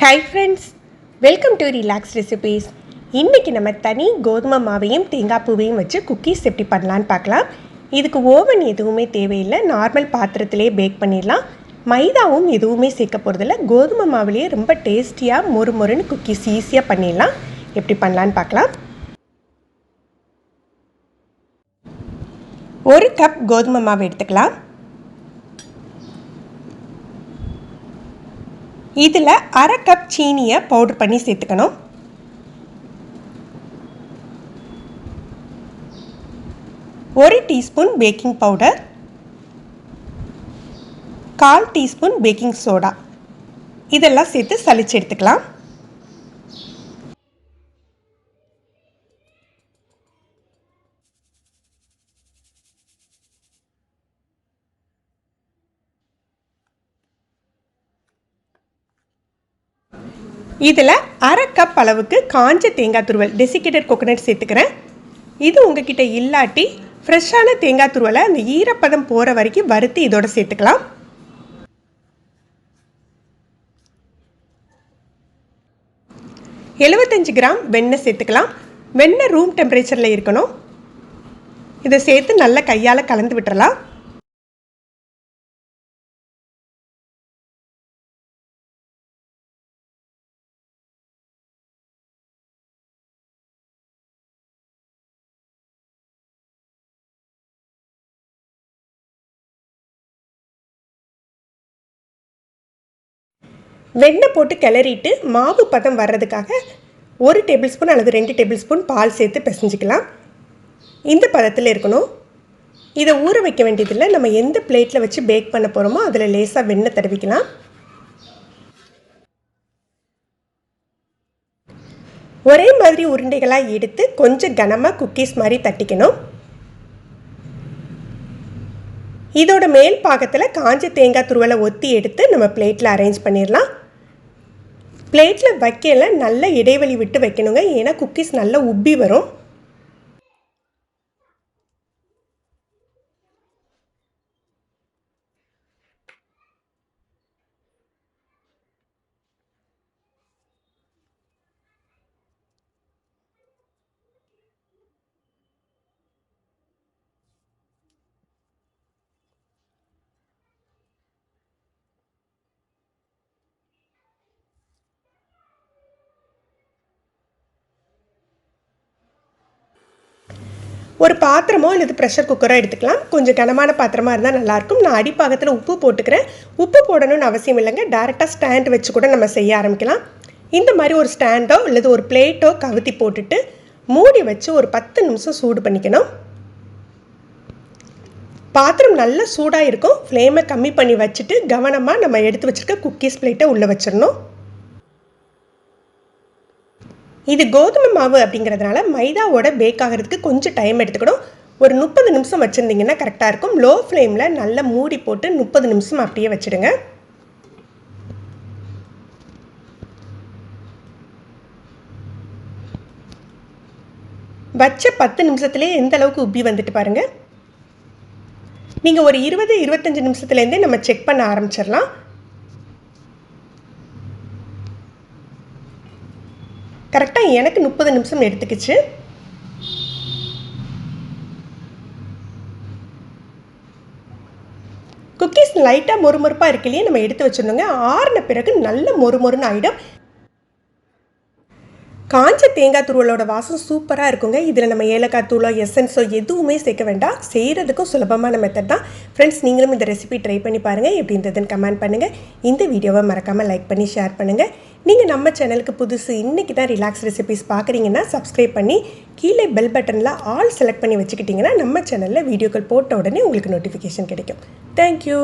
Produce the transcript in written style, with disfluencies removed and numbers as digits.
Hi friends, welcome to relax recipes. இன்றைக்கி நம்ம தனி கோதுமை மாவையும் தேங்காய் பூவையும் வச்சு குக்கீஸ் எப்படி பண்ணலான்னு பார்க்கலாம். இதுக்கு ஓவன் எதுவுமே தேவையில்லை, நார்மல் பாத்திரத்திலே பேக் பண்ணிடலாம். மைதாவும் எதுவுமே சேர்க்க போகிறதில்ல. கோதுமை மாவுலேயே ரொம்ப டேஸ்டியாக மொறு மொறுன்னு குக்கீஸ் ஈஸியாக பண்ணிடலாம். எப்படி பண்ணலான்னு பார்க்கலாம். 1 கப் கோதுமை மாவு எடுத்துக்கலாம். இதில் 1/2 கப் சீனியை பவுடர் பண்ணி சேர்த்துக்கணும். ஒரு teaspoon baking powder, 1/4 teaspoon baking soda இதெல்லாம் சேர்த்து சலிச்சு எடுத்துக்கலாம். இதில் 1/2 கப் அளவுக்கு காஞ்ச தேங்காய் துருவல் டெசிகேட்டட் கோகோனட் சேர்த்துக்கிறேன். இது உங்ககிட்ட இல்லாட்டி ஃப்ரெஷ்ஷான தேங்காய் துருவலை அந்த ஈரப்பதம் போகிற வரைக்கும் வறுத்து இதோட சேர்த்துக்கலாம். $75 கிராம் வெண்ணெய் சேர்த்துக்கலாம். வெண்ணெய் ரூம் டெம்பரேச்சரில் இருக்கணும். இதை சேர்த்து நல்லா கையால் கலந்து விட்டுறலாம். வெண்ணெய் போட்டு கிளறிட்டு மாவு பதம் வர்றதுக்காக 1 டேபிள் ஸ்பூன் அல்லது 2 டேபிள் ஸ்பூன் பால் சேர்த்து பிசைஞ்சிக்கலாம். இந்த பதத்தில் இருக்கணும். இதை ஊற வைக்க வேண்டியதில்லை. நம்ம எந்த பிளேட்டில் வச்சு பேக் பண்ண போகிறோமோ அதில் லேசாக வெண்ணெய் தடவிக்கலாம். ஒரே மாதிரி உருண்டைகளாக எடுத்து கொஞ்சம் கனமாக குக்கீஸ் மாதிரி தட்டிக்கணும். இதோட மேல் பாகத்தில் காஞ்ச தேங்காய் துருவலை ஒத்தி எடுத்து நம்ம பிளேட்டில் அரேஞ்ச் பண்ணிடலாம். பிளேட்டில் வைக்கல நல்ல இடைவெளி விட்டு வைக்கணுங்க, ஏன்னா குக்கீஸ் நல்லா உப்பி வரும். ஒரு பாத்திரமோ அல்லது ப்ரெஷர் குக்கரோ எடுத்துக்கலாம். கொஞ்சம் கனமான பாத்திரமாக இருந்தால் நல்லாயிருக்கும். நான் அடிப்பாகத்தில் உப்பு போட்டுக்கிறேன். உப்பு போடணும்னு அவசியம் இல்லைங்க, டேரெக்டாக ஸ்டாண்ட் வச்சு கூட நம்ம செய்ய ஆரம்பிக்கலாம். இந்த மாதிரி ஒரு ஸ்டாண்டோ அல்லது ஒரு பிளேட்டோ கவுத்தி போட்டுட்டு மூடி வச்சு ஒரு 10 நிமிஷம் சூடு பண்ணிக்கணும். பாத்திரம் நல்லா சூடாக இருக்கும். ஃப்ளேமை கம்மி பண்ணி வச்சுட்டு கவனமாக நம்ம எடுத்து வச்சுருக்க குக்கீஸ் பிளேட்டை உள்ளே வச்சிடணும். இது கோதுமை மாவு அப்படிங்கிறதுனால மைதாவோட பேக் ஆகிறதுக்கு கொஞ்சம் டைம் எடுத்துக்கணும். ஒரு 30 நிமிஷம் வச்சுருந்தீங்கன்னா கரெக்டாக இருக்கும். லோ ஃப்ளேமில் நல்லா மூடி போட்டு 30 நிமிஷம் அப்படியே வச்சுடுங்க. வச்ச 10 நிமிஷத்துலேயே எந்த அளவுக்கு உப்பி வந்துட்டு பாருங்கள். நீங்கள் ஒரு 20-25 நிமிஷத்துலேருந்தே நம்ம செக் பண்ண ஆரம்பிச்சிடலாம். கரெக்டாக எனக்கு 30 நிமிஷம் எடுத்துக்கிச்சு. குக்கீஸ் லைட்டாக மொறுமொறுப்பாக இருக்கு இல்லையா, நம்ம எடுத்து வச்சுருந்தோங்க. ஆறின பிறகு நல்ல மொறுமொறுன்னு ஆகிடும். காஞ்ச தேங்காய் துருவலோட வாசம் சூப்பராக இருக்குங்க. இதில் நம்ம ஏலக்காய் தூளோ எசன்ஸோ எதுவுமே சேர்க்க வேண்டாம். செய்கிறதுக்கும் சுலபமான மெத்தட் தான். ஃப்ரெண்ட்ஸ், நீங்களும் இந்த ரெசிபி ட்ரை பண்ணி பாருங்கள். எப்படி இருந்ததுன்னு கமெண்ட் பண்ணுங்கள். இந்த வீடியோவை மறக்காமல் லைக் பண்ணி ஷேர் பண்ணுங்கள். நீங்கள் நம்ம சேனலுக்கு புதுசு, இன்றைக்கி தான் ரிலாக்ஸ் ரெசிபிஸ் பார்க்குறீங்கன்னா சப்ஸ்கிரைப் பண்ணி கீழே பெல் பட்டனில் ஆல் செலக்ட் பண்ணி வச்சுக்கிட்டிங்கன்னா நம்ம சேனலில் வீடியோக்கள் போட்ட உடனே உங்களுக்கு நோட்டிஃபிகேஷன் கிடைக்கும். தேங்க்யூ.